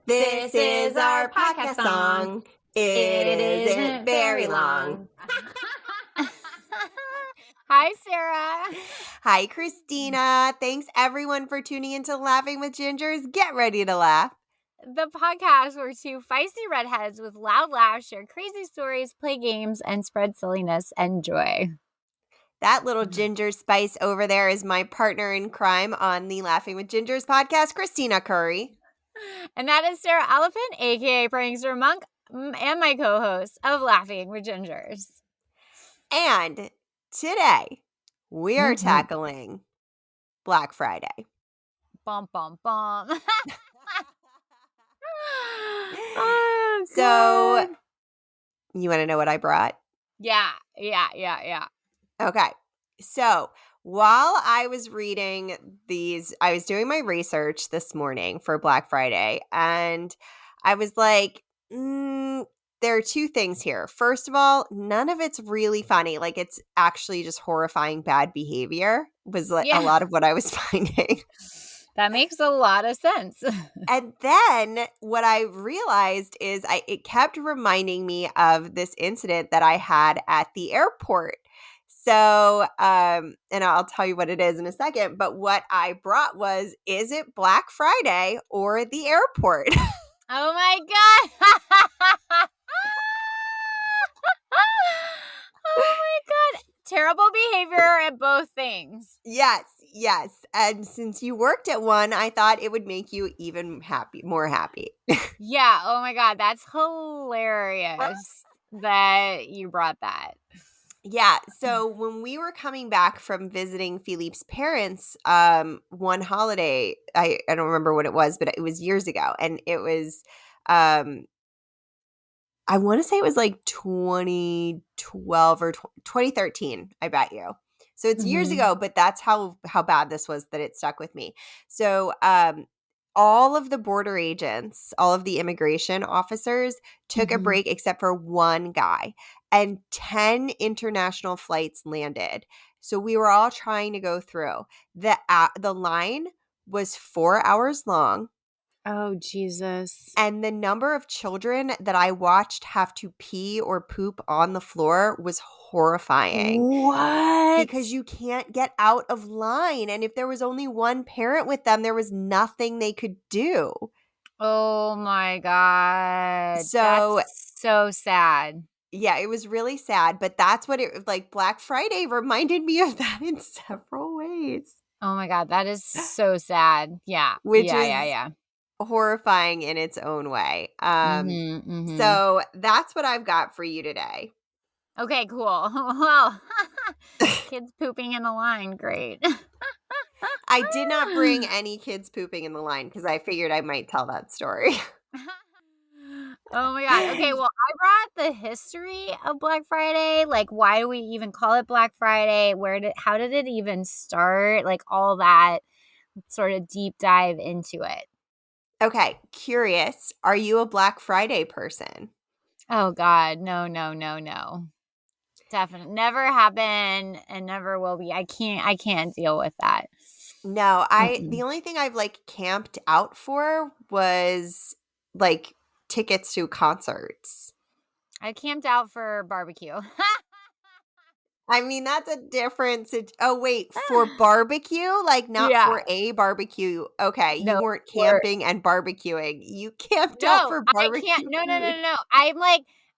This is our podcast song. It isn't very long. Hi, Sara. Hi, Kristina. Thanks, everyone, for tuning into Laughing with Gingers. Get ready to laugh. The podcast where two feisty redheads with loud laughs share crazy stories, play games, and spread silliness and joy. That little ginger spice over there is my partner in crime on the Laughing with Gingers podcast, Kristina Curry. And that is Sara Elephant, a.k.a. Prankster Monk, and my co-host of Laughing with Gingers. And today, we are tackling Black Friday. Bum, bum, bum. Oh, so, you want to know what I brought? Yeah. Okay. So, while I was reading these, I was doing my research this morning for Black Friday, and I was like, there are two things here. First of all, none of it's really funny. Like, it's actually just horrifying bad behavior was like a lot of what I was finding. That makes a lot of sense. And then what I realized is it kept reminding me of this incident that I had at the airport. So, and I'll tell you what it is in a second, but what I brought was, is it Black Friday or the airport? Oh my God. Oh my God. Terrible behavior at both things. Yes. And since you worked at one, I thought it would make you even more happy. Yeah. Oh my God. That's hilarious that you brought that. Yeah. So when we were coming back from visiting Philippe's parents, one holiday, I don't remember what it was, but it was years ago. And it was, I want to say it was like 2012 or 2013, I bet you. So it's years ago, but that's how bad this was that it stuck with me. So all of the border agents, all of the immigration officers took a break except for one guy, and 10 international flights landed. So we were all trying to go through. The line was 4 hours long. Oh, Jesus. And the number of children that I watched have to pee or poop on the floor was horrifying. What? Because you can't get out of line. And if there was only one parent with them, there was nothing they could do. Oh my God. So, that's so sad. Yeah, it was really sad. But that's what Black Friday reminded me of that in several ways. Oh my God. That is so sad. Yeah. Which is horrifying in its own way. So that's what I've got for you today. Okay, cool. Well, kids pooping in the line. Great. I did not bring any kids pooping in the line because I figured I might tell that story. Oh my God. Okay, well, I brought the history of Black Friday. Like, why do we even call it Black Friday? How did it even start? Like, all that sort of deep dive into it. Okay, curious. Are you a Black Friday person? Oh God, no. Definitely never happened and never will be. I can't deal with that. No, the only thing I've camped out for was tickets to concerts. I camped out for barbecue. I mean, that's a difference. Oh, wait, for barbecue? Not for a barbecue. Okay, you weren't camping and barbecuing. You camped out for barbecue. I can't. No.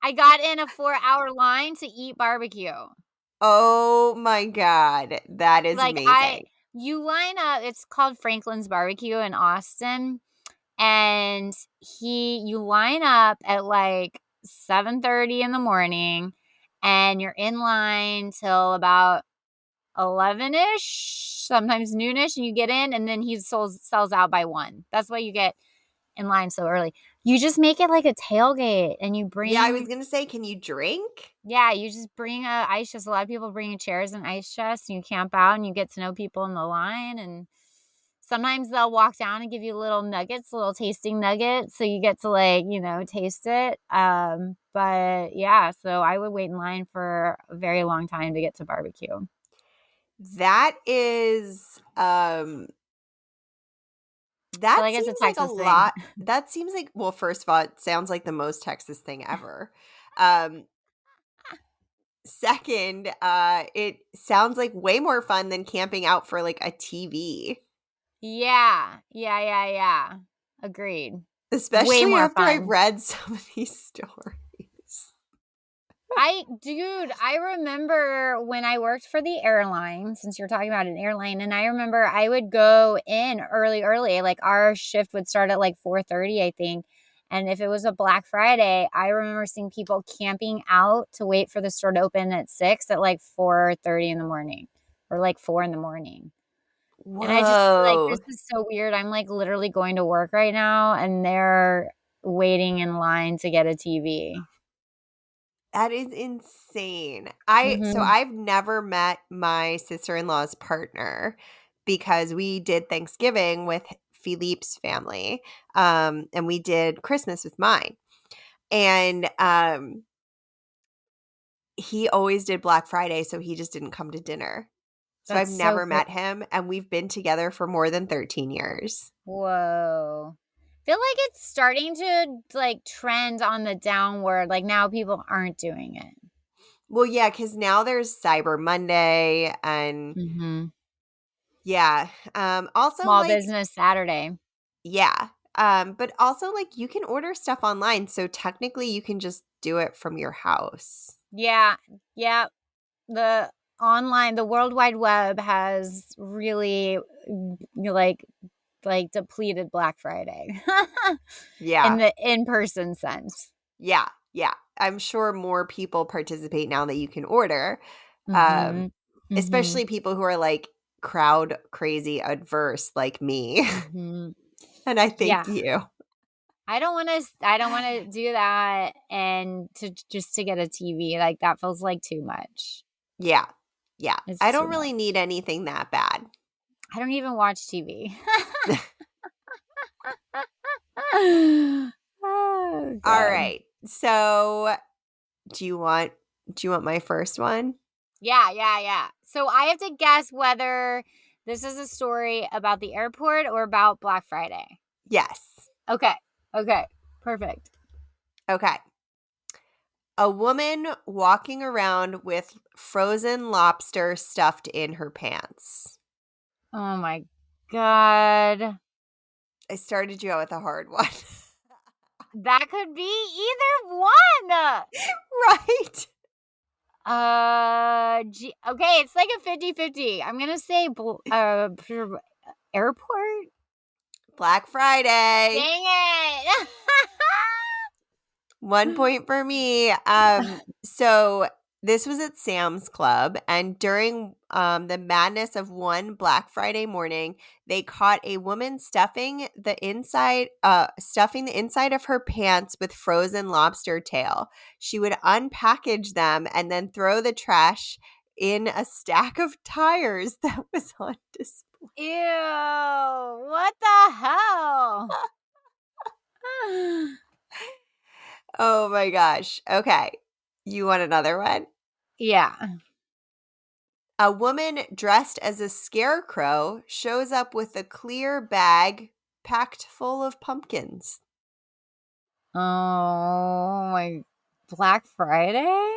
I got in a 4-hour line to eat barbecue. Oh my God. That is amazing. You line up, it's called Franklin's Barbecue in Austin. And you line up at 7:30 in the morning, and you're in line till about 11-ish, sometimes noonish, and you get in, and then he sells out by 1. That's why you get in line so early. You just make it like a tailgate, and you bring... Yeah, I was going to say, can you drink? Yeah, you just bring a ice chest. A lot of people bring chairs and ice chests, and you camp out, and you get to know people in the line, and sometimes they'll walk down and give you little tasting nuggets, so you get to taste it. But yeah, so I would wait in line for a very long time to get to barbecue. That is I feel That like it's a seems like a Texas thing. lot. That seems like, well, first of all, it sounds like the most Texas thing ever. Um, Second, it sounds like way more fun than camping out for like a TV. Yeah. Yeah, yeah, yeah. Agreed. Way Especially more after I fun. read some of these stories. I remember when I worked for the airline, since you're talking about an airline, and I remember I would go in early, like our shift would start at like 4:30, I think. And if it was a Black Friday, I remember seeing people camping out to wait for the store to open at 6 at like 4:30 in the morning or like 4 in the morning. And I just like, Whoa. this is so weird. I'm like literally going to work right now and they're waiting in line to get a TV. That is insane. So Mm-hmm. I've never met my sister-in-law's partner because we did Thanksgiving with Philippe's family. And we did Christmas with mine. And he always did Black Friday, so he just didn't come to dinner. So I've That's so never crazy. met him, and we've been together for more than 13 years. Whoa. Feel like it's starting to like trend on the downward. Like now people aren't doing it. Well, yeah, because now there's Cyber Monday and Mm-hmm. yeah. Also Small like, business Saturday. yeah. But also like you can order stuff online, so technically you can just do it from your house. Yeah. Yeah. The the World Wide Web has really like depleted Black Friday in Yeah. the in-person sense. Yeah. Yeah. I'm sure more people participate now that you can order. Mm-hmm. Um, Mm-hmm. Especially people who are like crowd crazy adverse like me. Mm-hmm. And I thank Yeah. you. I don't want to do that and to just to get a TV. Like that feels like too much. Yeah. Yeah. I It's too don't much. really need anything that bad. I don't even watch TV. Oh All god. right. So, do you want my first one? Yeah, yeah, yeah. So I have to guess whether this is a story about the airport or about Black Friday. Yes. Okay. Okay. Perfect. Okay. A woman walking around with frozen lobster stuffed in her pants. Oh my god. I started you out with a hard one. That could be either one. Right? Okay, it's like a 50-50. I'm going to say airport. Black Friday. Dang it. 1 point for me. So this was at Sam's Club, and during the madness of one Black Friday morning, they caught a woman stuffing the inside of her pants with frozen lobster tail. She would unpackage them and then throw the trash in a stack of tires that was on display. Ew. What the hell? Oh my gosh. Okay. You want another one? Yeah. A woman dressed as a scarecrow shows up with a clear bag packed full of pumpkins. Oh my Black Friday?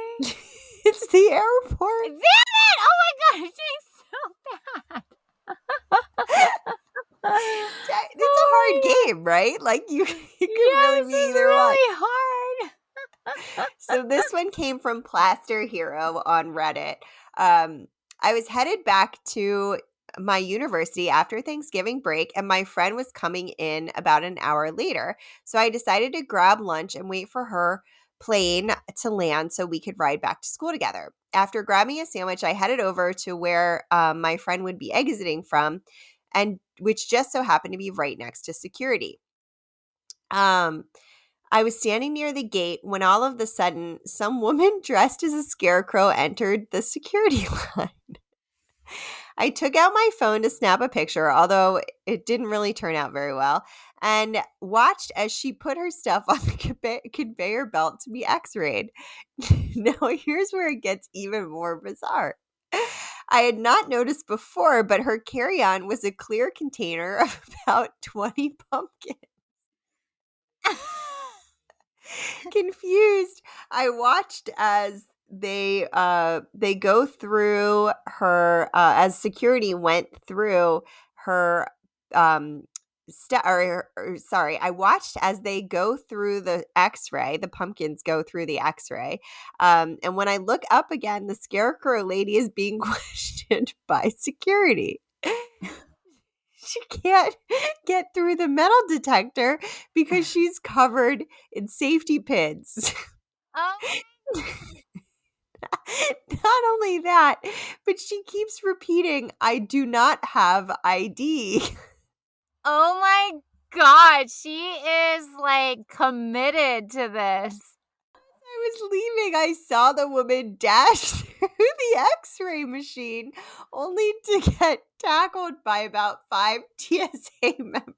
It's the airport. Damn it! Oh my god, it's so bad. It's a Oh hard my god. game, right? Like you could Yeah, really this be is either one. really hard. So this one came from Plaster Hero on Reddit. I was headed back to my university after Thanksgiving break, and my friend was coming in about an hour later. So I decided to grab lunch and wait for her plane to land so we could ride back to school together. After grabbing a sandwich, I headed over to where my friend would be exiting from, and which just so happened to be right next to security. I was standing near the gate when all of a sudden, some woman dressed as a scarecrow entered the security line. I took out my phone to snap a picture, although it didn't really turn out very well, and watched as she put her stuff on the conveyor belt to be x-rayed. Now, here's where it gets even more bizarre. I had not noticed before, but her carry-on was a clear container of about 20 pumpkins. Confused, I watched as they go through her as security went through her sorry, I watched as they go through the x-ray, the pumpkins go through the x-ray, and when I look up again, the scarecrow lady is being questioned by security. She can't get through the metal detector because she's covered in safety pins. Oh, Not only that, but she keeps repeating, I do not have ID. oh my God. She is like committed to this. I was leaving, I saw the woman dash through the x-ray machine only to get tackled by about 5 TSA members.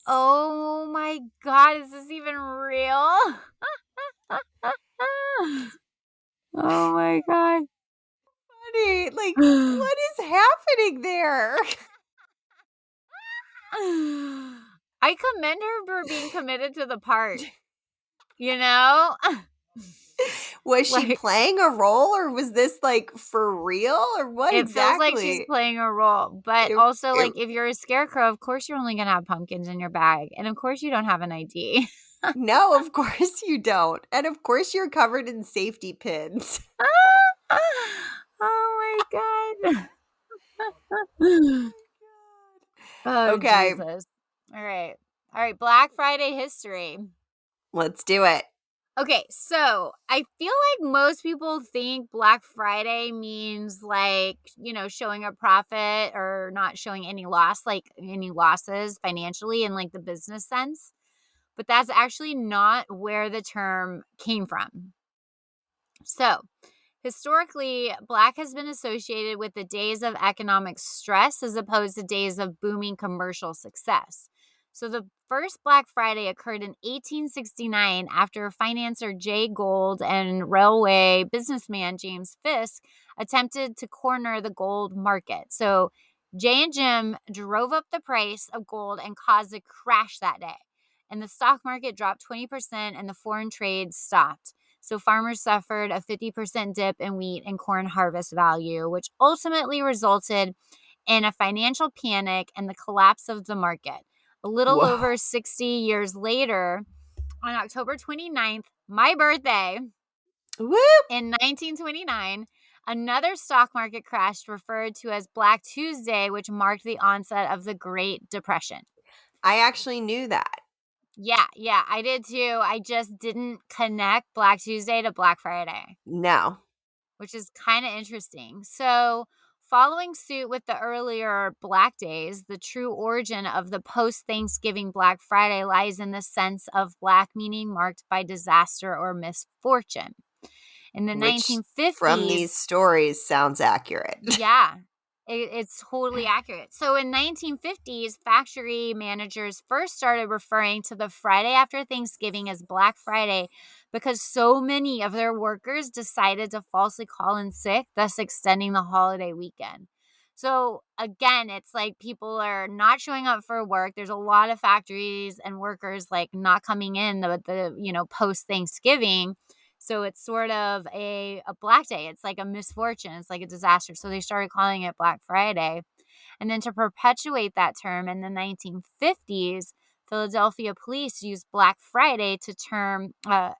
Oh my God. Is this even real? Oh my God. Funny, like, what is happening there? I commend her for being committed to the part. You know? Was she Like, playing a role, or was this like for real, or what it feels like she's exactly? playing a role. But It, also, it, like, if you're a scarecrow, of course you're only going to have pumpkins in your bag. And of course you don't have an ID. no, of course you don't. And of course you're covered in safety pins. Oh my God. Oh, Okay, Jesus. All right. All right. Black Friday history. let's do it. Okay, so I feel like most people think Black Friday means like, showing a profit or not showing any loss, like any losses financially in like the business sense. But that's actually not where the term came from. So, historically, Black has been associated with the days of economic stress as opposed to days of booming commercial success. So the first Black Friday occurred in 1869 after financier Jay Gould and railway businessman James Fisk attempted to corner the gold market. So Jay and Jim drove up the price of gold and caused a crash that day. And the stock market dropped 20% and the foreign trade stopped. So farmers suffered a 50% dip in wheat and corn harvest value, which ultimately resulted in a financial panic and the collapse of the market. A little Whoa. over 60 years later, on October 29th, my birthday, Whoop. in 1929, another stock market crash referred to as Black Tuesday, which marked the onset of the Great Depression. I actually knew that. Yeah, I did too. I just didn't connect Black Tuesday to Black Friday, No. which is kind of interesting. So, following suit with the earlier Black Days, the true origin of the post-Thanksgiving Black Friday lies in the sense of Black meaning marked by disaster or misfortune. In the Which from these 1950s, stories sounds accurate. yeah, it's totally accurate. So in 1950s, factory managers first started referring to the Friday after Thanksgiving as Black Friday because so many of their workers decided to falsely call in sick, thus extending the holiday weekend. So again, it's like people are not showing up for work. There's a lot of factories and workers like not coming in the post Thanksgiving. So it's sort of a Black Day. It's like a misfortune. It's like a disaster. So they started calling it Black Friday. And then to perpetuate that term in the 1950s, Philadelphia police used Black Friday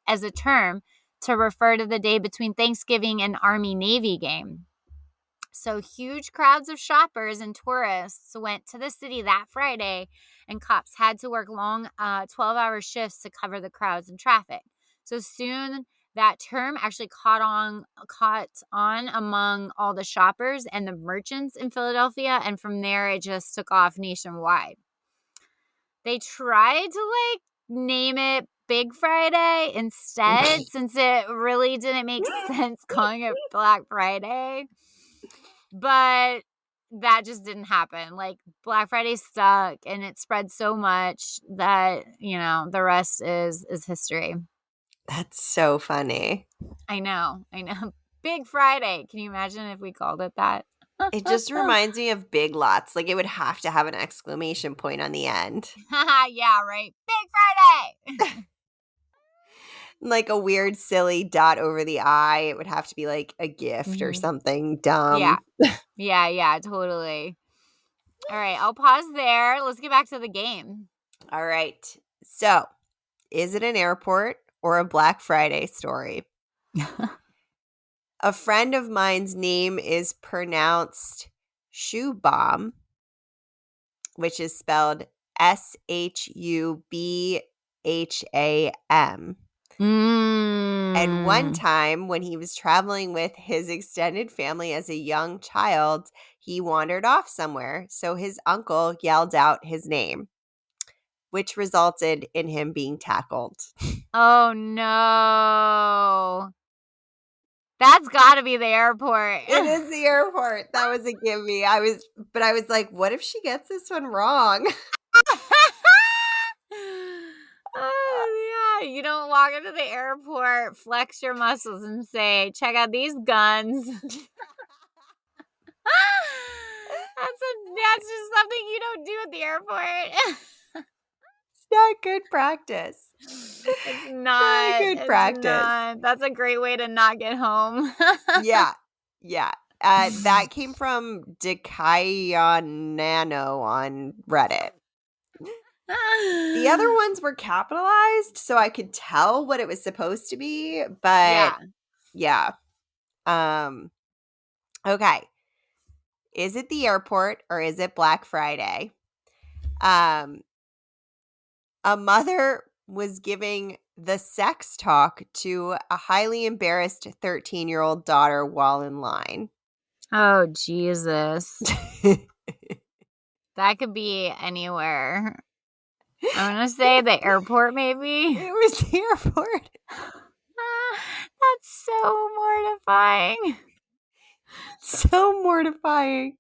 as a term to refer to the day between Thanksgiving and Army-Navy game. So huge crowds of shoppers and tourists went to the city that Friday, and cops had to work long 12-hour shifts to cover the crowds and traffic. So soon that term actually caught on among all the shoppers and the merchants in Philadelphia, and from there it just took off nationwide. They tried to name it Big Friday instead, since it really didn't make sense calling it Black Friday. But that just didn't happen. Like Black Friday stuck and it spread so much that, the rest is history. That's so funny. I know. Big Friday. Can you imagine if we called it that? It just reminds me of Big Lots. Like, it would have to have an exclamation point on the end. Yeah, right. Big Friday. Like a weird, silly dot over the I. It would have to be like a gift or something dumb. Yeah, totally. All right, I'll pause there. Let's get back to the game. All right. So, is it an airport or a Black Friday story? A friend of mine's name is pronounced Shoe Bomb, which is spelled Shubham. And one time when he was traveling with his extended family as a young child, he wandered off somewhere. So his uncle yelled out his name, which resulted in him being tackled. Oh, no. That's got to be the airport. It is the airport. That was a gimme. I was like, what if she gets this one wrong? Oh, yeah. You don't walk into the airport, flex your muscles, and say, check out these guns. That's just something you don't do at the airport. It's not good practice. It's not good practice. That's a great way to not get home. Yeah. That came from Nano on Reddit. The other ones were capitalized, so I could tell what it was supposed to be, but yeah. Okay. Is it the airport or is it Black Friday? A mother was giving the sex talk to a highly embarrassed 13-year-old daughter while in line. Oh, Jesus. That could be anywhere. I'm going to say the airport, maybe. It was the airport. That's so mortifying. So mortifying.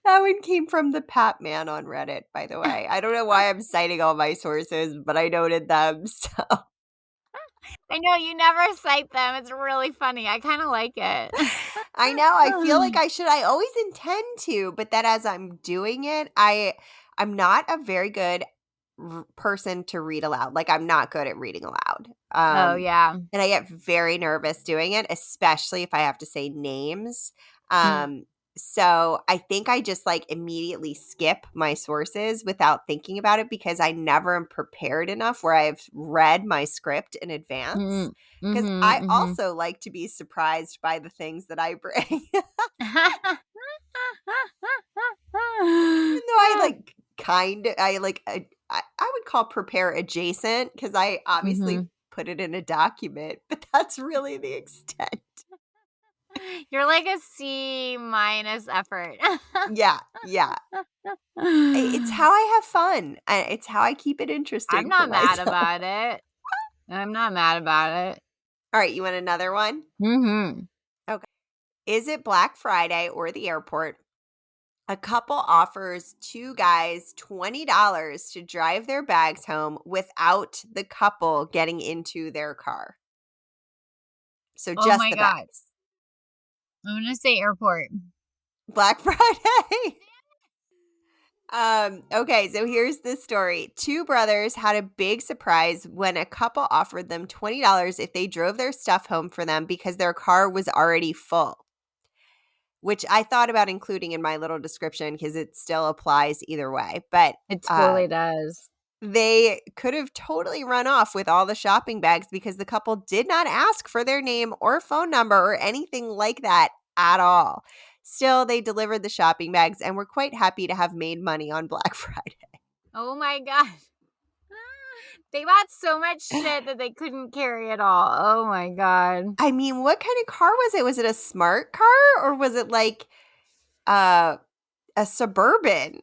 That one came from the Pat Man on Reddit, by the way. I don't know why I'm citing all my sources, but I noted them, so. I know, you never cite them. It's really funny. I kind of like it. I know. I feel like I should. I always intend to, but that as I'm doing it, I'm not a very good person to read aloud. Like, I'm not good at reading aloud. Oh, yeah. And I get very nervous doing it, especially if I have to say names. So I think I just like immediately skip my sources without thinking about it because I never am prepared enough where I've read my script in advance. Because I also like to be surprised by the things that I bring. Even though I would call prepare adjacent because I obviously put it in a document, but that's really the extent. You're like a C- effort. Yeah. It's how I have fun. It's how I keep it interesting. I'm not mad about it. I'm not mad about it. All right, you want another one? Okay. Is it Black Friday or the airport? A couple offers two guys $20 to drive their bags home without the couple getting into their car. So just the bags. I'm going to say airport. Black Friday. Okay, so here's the story. Two brothers had a big surprise when a couple offered them $20 if they drove their stuff home for them because their car was already full. Which I thought about including in my little description because it still applies either way. But it totally does. They could have totally run off with all the shopping bags because the couple did not ask for their name or phone number or anything like that at all. Still, they delivered the shopping bags and were quite happy to have made money on Black Friday. Oh my gosh. They bought so much shit that they couldn't carry it all. Oh my God. I mean, what kind of car was it? Was it a smart car or was it like a Suburban?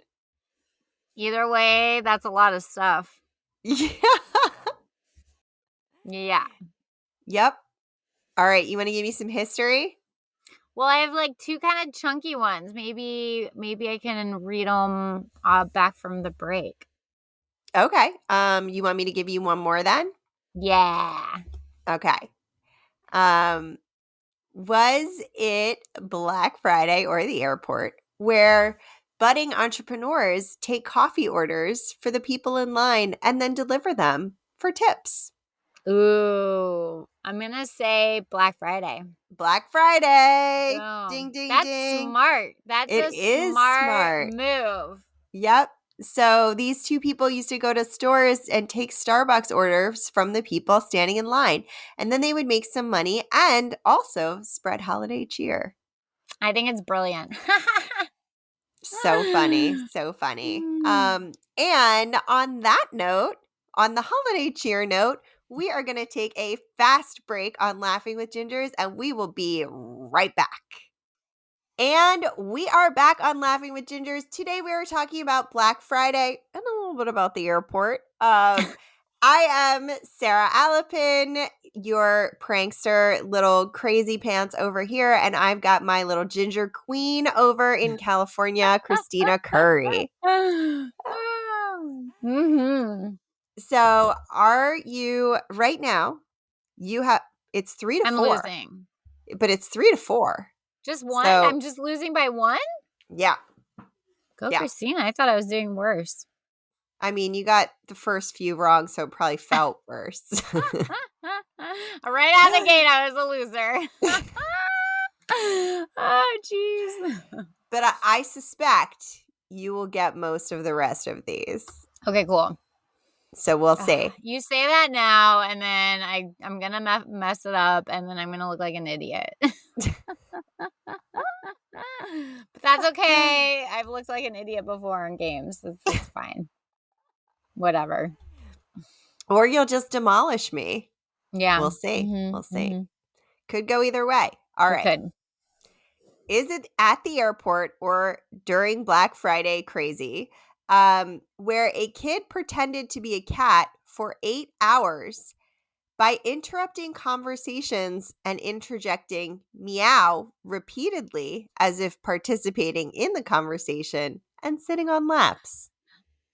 Either way, that's a lot of stuff. Yeah. Yep. All right. You want to give me some history? Well, I have like two kind of chunky ones. Maybe I can read them back from the break. Okay. You want me to give you one more then? Yeah. Okay. Was it Black Friday or the airport where budding entrepreneurs take coffee orders for the people in line and then deliver them for tips? Ooh, I'm going to say Black Friday. Black Friday. Boom. Ding, ding, That's ding. smart. That's It a is smart smart. move. Yep. So these two people used to go to stores and take Starbucks orders from the people standing in line. And then they would make some money and also spread holiday cheer. I think it's brilliant. So funny. So funny. And on that note, on the holiday cheer note, we are going to take a fast break on Laughing with Gingers, and we will be right back. And we are back on Laughing with Gingers. Today we are talking about Black Friday and a little bit about the airport. I am Sara Alapin, your prankster, little crazy pants over here, and I've got my little ginger queen over in California, Kristina Curry. Mm-hmm. So are you, right now, it's 3 to I'm 4, losing. but it's 3 to 4. Just one? So, I'm just losing by one? yeah. Go, Yeah. Kristina. I thought I was doing worse. I mean, you got the first few wrong, so it probably felt worse. Right out the gate, I was a loser. Oh, jeez. But I suspect you will get most of the rest of these. Okay, cool. So we'll see. You say that now, and then I'm going to mess it up, and then I'm going to look like an idiot. But that's okay. I've looked like an idiot before in games. It's fine. Whatever. Or you'll just demolish me. Yeah. We'll see. Mm-hmm. We'll see. Mm-hmm. Could go either way. All right. Could. Is it at the airport or during Black Friday crazy, where a kid pretended to be a cat for 8 hours by interrupting conversations and interjecting meow repeatedly as if participating in the conversation and sitting on laps?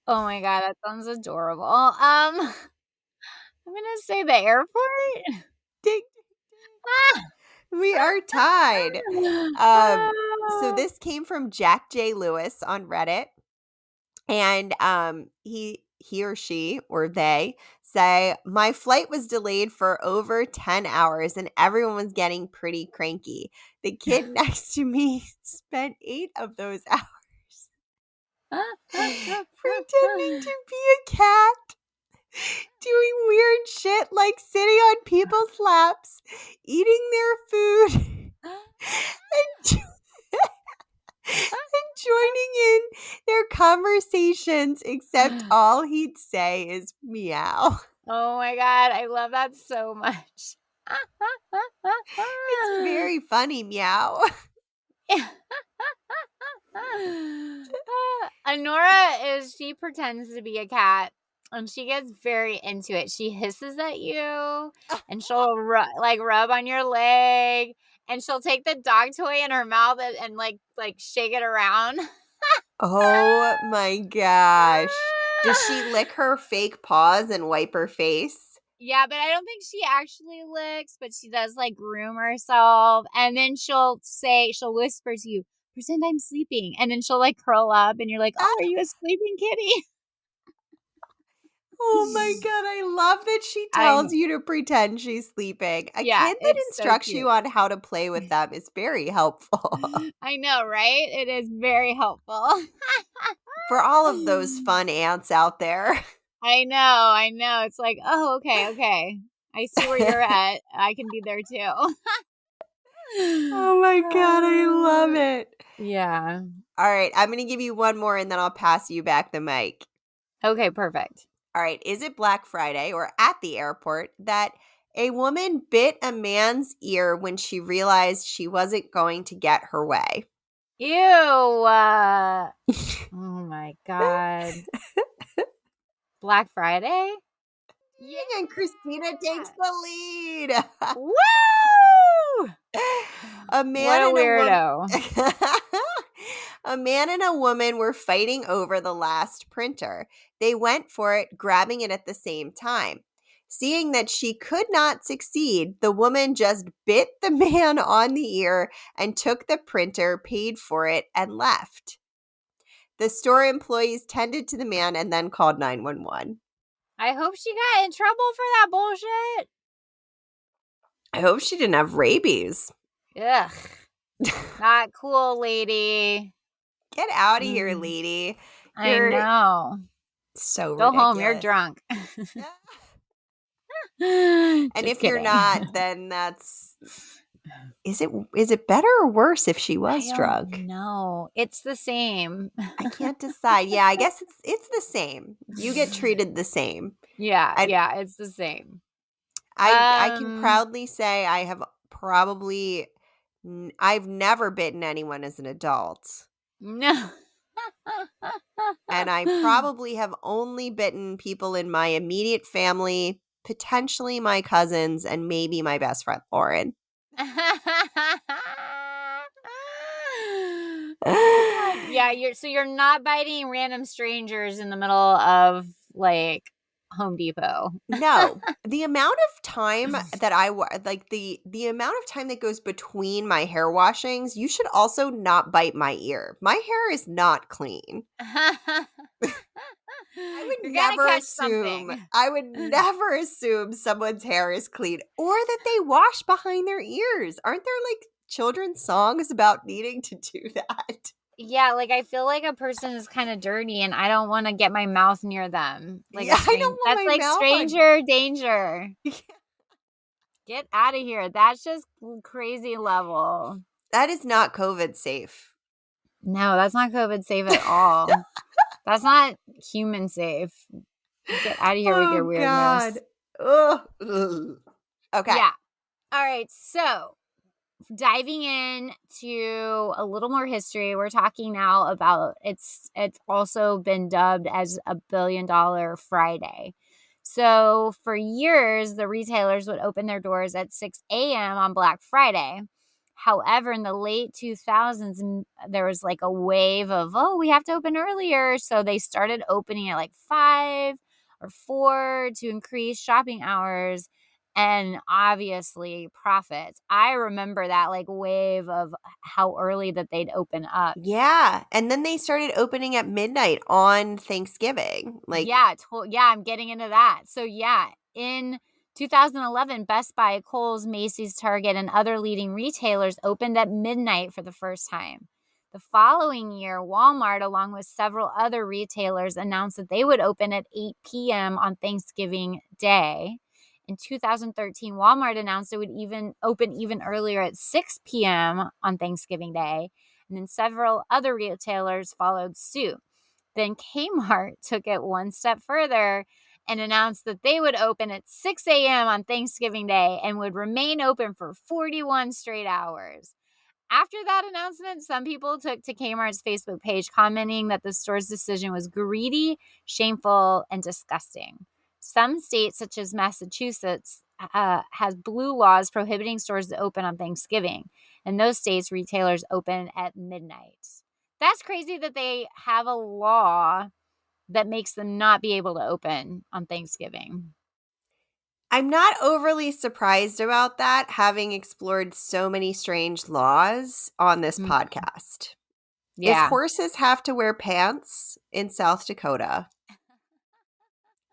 Oh my God, that sounds adorable. I'm gonna say the airport. Ding. We are tied. So this came from Jack J. Lewis on Reddit. And he or she or they say, my flight was delayed for over 10 hours and everyone was getting pretty cranky. The kid next to me spent 8 of those hours pretending to be a cat, doing weird shit like sitting on people's laps, eating their food, and joining in their conversations, except all he'd say is meow. Oh my God, I love that so much. It's very funny, meow. Honora she pretends to be a cat and she gets very into it. She hisses at you and she'll rub on your leg and she'll take the dog toy in her mouth and like shake it around. Oh my gosh. Does she lick her fake paws and wipe her face? Yeah, but I don't think she actually licks, but she does like groom herself. And then she'll whisper to you, pretend I'm sleeping. And then she'll like curl up and you're like, oh, are you a sleeping kitty? Oh my God, I love that she tells you to pretend she's sleeping. A kid that instructs you on how to play with them is very helpful. I know, right? It is very helpful. For all of those fun ants out there. I know. It's like, oh, okay. I see where you're at. I can be there too. Oh my God, I love it. Yeah. All right, I'm going to give you one more and then I'll pass you back the mic. Okay, perfect. All right, is it Black Friday or at the airport that a woman bit a man's ear when she realized she wasn't going to get her way? Ew. Oh my God. Black Friday? Yeah, and Kristina takes the lead. Woo! A man what a and weirdo. A man and a woman were fighting over the last printer. They went for it, grabbing it at the same time. Seeing that she could not succeed, the woman just bit the man on the ear and took the printer, paid for it, and left. The store employees tended to the man and then called 911. I hope she got in trouble for that bullshit. I hope she didn't have rabies. Ugh. Not cool, lady. Get out of here, lady. I know. So Go ridiculous. home. You're drunk. And if you're not, then that's... Is it better or worse if she was drunk? No, it's the same. I can't decide. Yeah, I guess it's the same. You get treated the same. Yeah, it's the same. I can proudly say I've never bitten anyone as an adult. No. And I probably have only bitten people in my immediate family, potentially my cousins, and maybe my best friend, Lauren. Yeah, you're not biting random strangers in the middle of like Home Depot. No, the amount of time that the amount of time that goes between my hair washings, you should also not bite my ear. My hair is not clean. I would never assume someone's hair is clean or that they wash behind their ears. Aren't there like children's songs about needing to do that? Yeah, like I feel like a person is kind of dirty and I don't want to get my mouth near them. Like I don't want that's my like mouth stranger danger. Get out of here. That's just crazy level. That is not COVID safe. No, that's not COVID safe at all. That's not human safe. Get out of here with your weirdness. God. Okay. Yeah. All right. So diving in to a little more history, we're talking now about it's also been dubbed as a $1 billion Friday. So for years, the retailers would open their doors at 6 a.m. on Black Friday. However, in the late 2000s, there was like a wave of, we have to open earlier. So they started opening at like 5 or 4 to increase shopping hours and obviously profits. I remember that like wave of how early that they'd open up. Yeah. And then they started opening at midnight on Thanksgiving. I'm getting into that. So in 2011, Best Buy, Kohl's, Macy's, Target, and other leading retailers opened at midnight for the first time. The following year, Walmart, along with several other retailers, announced that they would open at 8 p.m. on Thanksgiving Day. In 2013, Walmart announced it would even open even earlier at 6 p.m. on Thanksgiving Day. And then several other retailers followed suit. Then Kmart took it one step further and announced that they would open at 6 a.m. on Thanksgiving Day and would remain open for 41 straight hours. After that announcement, some people took to Kmart's Facebook page commenting that the store's decision was greedy, shameful, and disgusting. Some states, such as Massachusetts, has blue laws prohibiting stores to open on Thanksgiving. In those states, retailers open at midnight. That's crazy that they have a law that makes them not be able to open on Thanksgiving. I'm not overly surprised about that, having explored so many strange laws on this podcast. Yeah. If horses have to wear pants in South Dakota,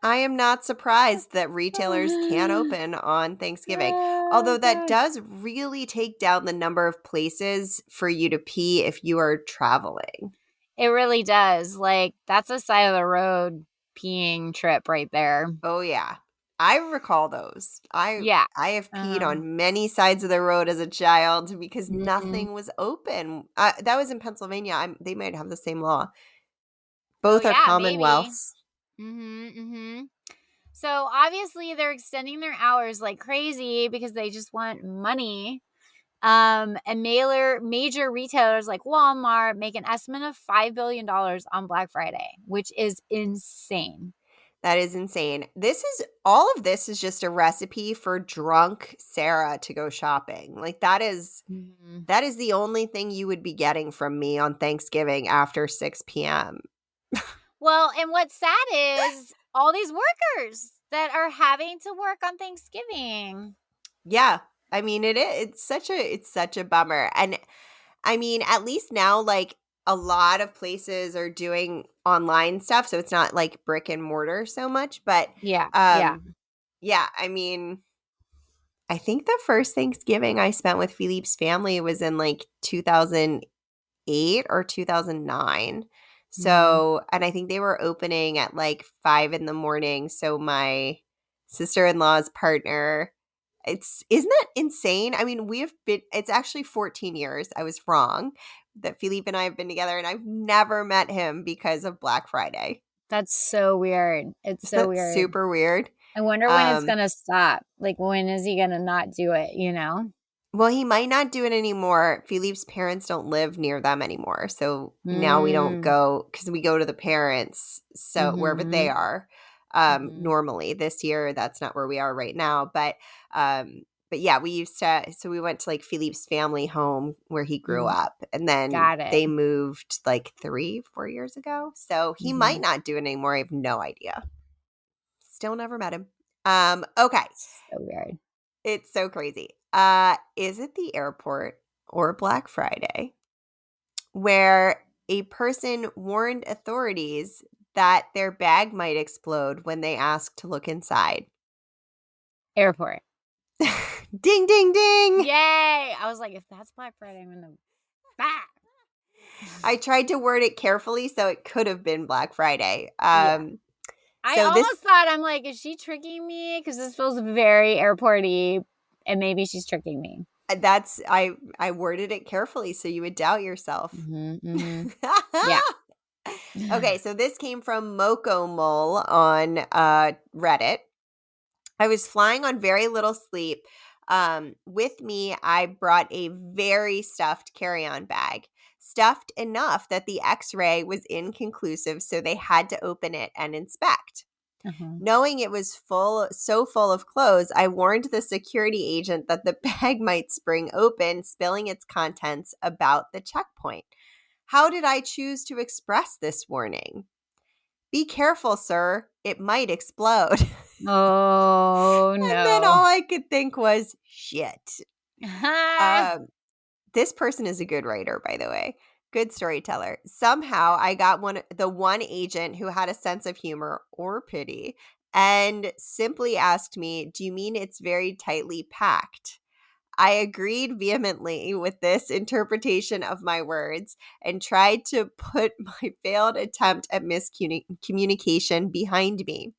I am not surprised that retailers can't open on Thanksgiving. Although that does really take down the number of places for you to pee if you are traveling. It really does. Like, that's a side of the road peeing trip right there. Oh, yeah. I recall those. I have peed on many sides of the road as a child because nothing was open. That was in Pennsylvania. They might have the same law. Both are commonwealths. So obviously they're extending their hours like crazy because they just want money. And major retailers like Walmart make an estimate of $5 billion on Black Friday, which is insane. That is insane. All of this is just a recipe for drunk Sara to go shopping. Like that is the only thing you would be getting from me on Thanksgiving after 6 p.m. Well, and what's sad is all these workers, that are having to work on Thanksgiving. Yeah. I mean, it's such a bummer. And I mean, at least now, like, a lot of places are doing online stuff, so it's not like brick and mortar so much. But Yeah. yeah, I mean, I think the first Thanksgiving I spent with Philippe's family was in like 2008 or 2009. Mhm. So, and I think they were opening at like 5 in the morning. So my sister-in-law's partner, isn't that insane? I mean, it's actually 14 years. I was wrong that Philippe and I have been together, and I've never met him because of Black Friday. That's so weird. It's Isn't so that weird. super weird? I wonder when it's gonna stop. Like, when is he gonna not do it, you know? Well, he might not do it anymore. Philippe's parents don't live near them anymore. So now we don't Mm. go because we go to the parents. So wherever they Mhm. are, Mhm. normally this year, that's not where we are right now. But yeah, we used to, so we went to like Philippe's family home where he grew Mm. up, and then Got it. they moved like 3, 4 years ago. So he might Mhm. not do it anymore. I have no idea. Still never met him. Okay. So weird. It's so crazy. Is it the airport or Black Friday where a person warned authorities that their bag might explode when they asked to look inside? Airport. Ding, ding, ding. Yay! I was like, if that's Black Friday, I'm gonna back. I tried to word it carefully so it could have been Black Friday. Yeah. I So this almost thought, I'm like, is she tricking me? Because this feels very airporty, and maybe she's tricking me. that's I worded it carefully so you would doubt yourself. Mhm. Mhm. Yeah. Okay, so this came from Moko Mole on Reddit. I was flying on very little sleep. With me, I brought a very stuffed carry-on bag, stuffed enough that the X-ray was inconclusive, so they had to open it and inspect. Uh-huh. Knowing it was so full of clothes, I warned the security agent that the bag might spring open, spilling its contents about the checkpoint. How did I choose to express this warning? Be careful, sir. It might explode. Oh And then all no. I could think was, shit. Um, this person is a good writer, by the way. Good storyteller. Somehow I got the one agent who had a sense of humor or pity and simply asked me, do you mean it's very tightly packed? I agreed vehemently with this interpretation of my words and tried to put my failed attempt at miscommunication behind me.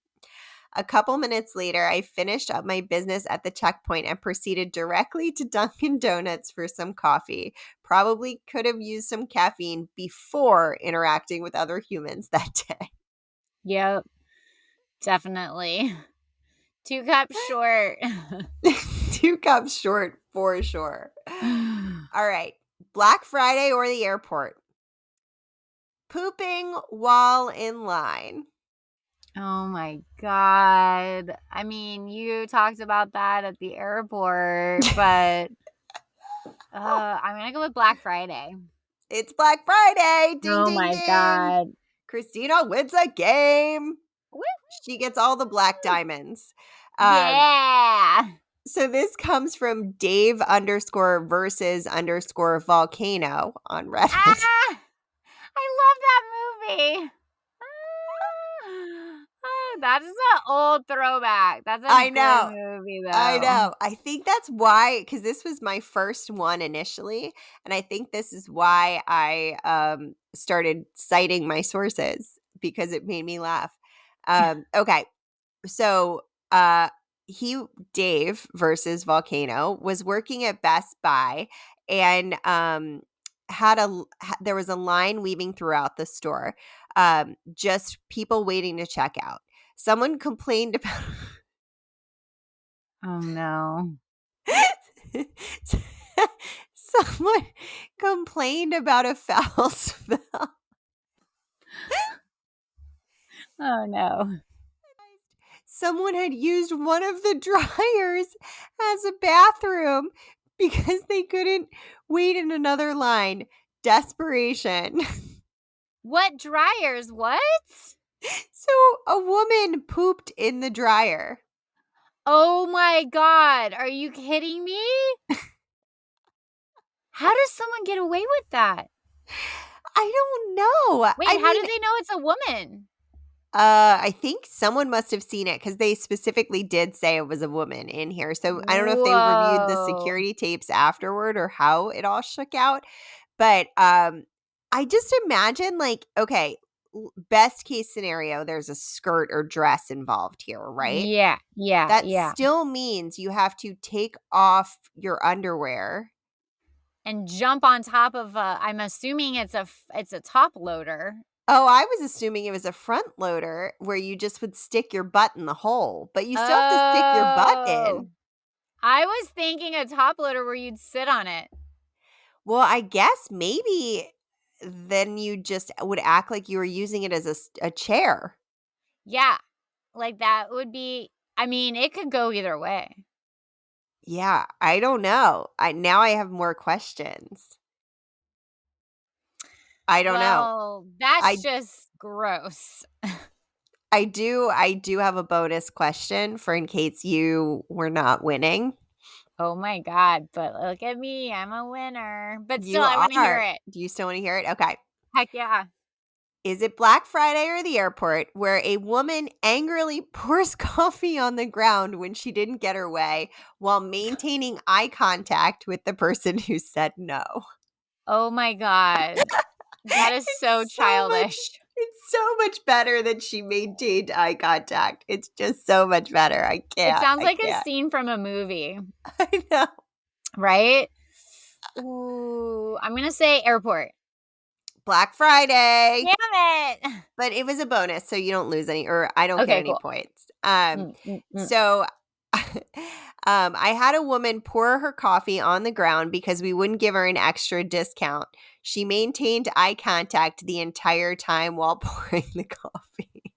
A couple minutes later, I finished up my business at the checkpoint and proceeded directly to Dunkin' Donuts for some coffee. Probably could have used some caffeine before interacting with other humans that day. Yep. Definitely. 2 cups short. 2 cups short for sure. All right. Black Friday or the airport? Pooping while in line. Oh my god. I mean, you talked about that at the airport, but I'm gonna go with Black Friday. It's Black Friday. Ding, Oh ding, my ding. god. Kristina wins a game. Woo! She gets all the black diamonds. Um, Yeah. so this comes from Dave underscore versus underscore volcano on Reddit. Ah! I love that movie. Ah, that is an old throwback. That's a I good know. movie, I though. know. I think that's why, because this was my first one initially, and I think this is why I started citing my sources because it made me laugh. Okay, so he Dave versus Volcano was working at Best Buy and there was a line weaving throughout the store, just people waiting to check out. Someone complained about Oh no. someone complained about a foul smell. Oh no. Someone had used one of the dryers as a bathroom because they couldn't wait in another line. Desperation. What dryers? What? So a woman pooped in the dryer. Oh my God. Are you kidding me? How does someone get away with that? I don't know. Wait, I how mean, do they know it's a woman? I think someone must have seen it because they specifically did say it was a woman in here. So I don't know if they reviewed the Whoa. security tapes afterward or how it all shook out. But I just imagine like, okay, best case scenario, there's a skirt or dress involved here, right? Yeah, yeah, That yeah. still means you have to take off your underwear. And jump on top of I'm assuming it's a top loader. Oh, I was assuming it was a front loader where you just would stick your butt in the hole, but you still have to stick your butt Oh. in. I was thinking a top loader where you'd sit on it. Well, I guess maybe then you just would act like you were using it as a chair. Yeah. Like that would be I mean, it could go either way. Yeah, I don't know. I have more questions. I don't know. Well, that's I just gross. I do have a bonus question for in case you were not winning. Oh my God, but look at me. I'm a winner. But still, You I want to hear are. it. Do you still want to hear it? Okay. Heck yeah. Is it Black Friday or the airport where a woman angrily pours coffee on the ground when she didn't get her way while maintaining eye contact with the person who said no? Oh my God. That is so It's so much childish. it's so much better that she maintained eye contact. It's just so much better. I It can't. sounds I like a can't. scene from a movie, I know. right? Ooh, I'm going to say airport. Black Friday. Damn it. But it was a bonus, so you don't lose any, or I don't get Okay, any cool. points. Mm, mm, mm. So I had a woman pour her coffee on the ground because we wouldn't give her an extra discount. She maintained eye contact the entire time while pouring the coffee.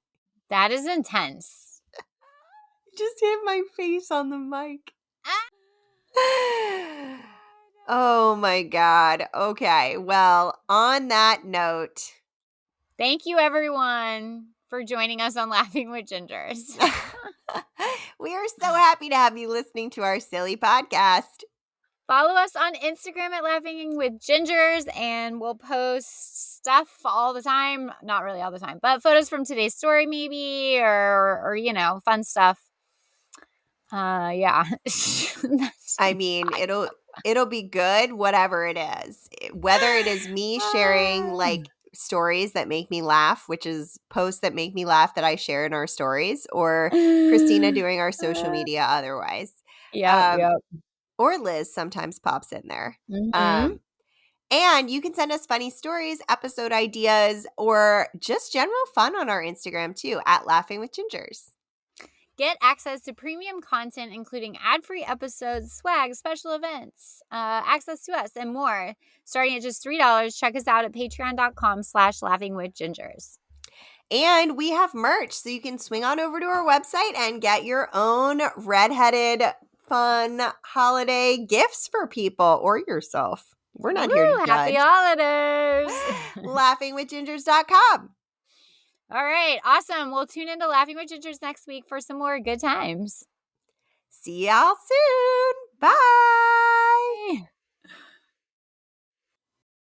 That is intense. Just hit my face on the mic. Ah. Oh my God. Okay. Well, on that note, Thank you, everyone, for joining us on Laughing with Gingers. we are so happy to have you listening to our silly podcast. Follow us on Instagram at Laughing with Gingers, and we'll post stuff all the time. Not really all the time, but photos from today's story, maybe, or fun stuff. Yeah. I mean, it'll be good, whatever it is. Whether it is me sharing like stories that make me laugh, which is posts that make me laugh that I share in our stories, or Kristina doing our social media otherwise. Yep. Or Liz sometimes pops in there. Mm-hmm. And you can send us funny stories, episode ideas, or just general fun on our Instagram too, at Laughing with Gingers. Get access to premium content, including ad-free episodes, swag, special events, access to us, and more. Starting at just $3, check us out at patreon.com/laughingwithgingers. And we have merch, so you can swing on over to our website and get your own redheaded fun holiday gifts for people or yourself. We're not here to Happy judge. holidays. Laughingwithgingers.com. All right. Awesome. We'll tune into Laughing with Gingers next week for some more good times. See y'all soon. Bye.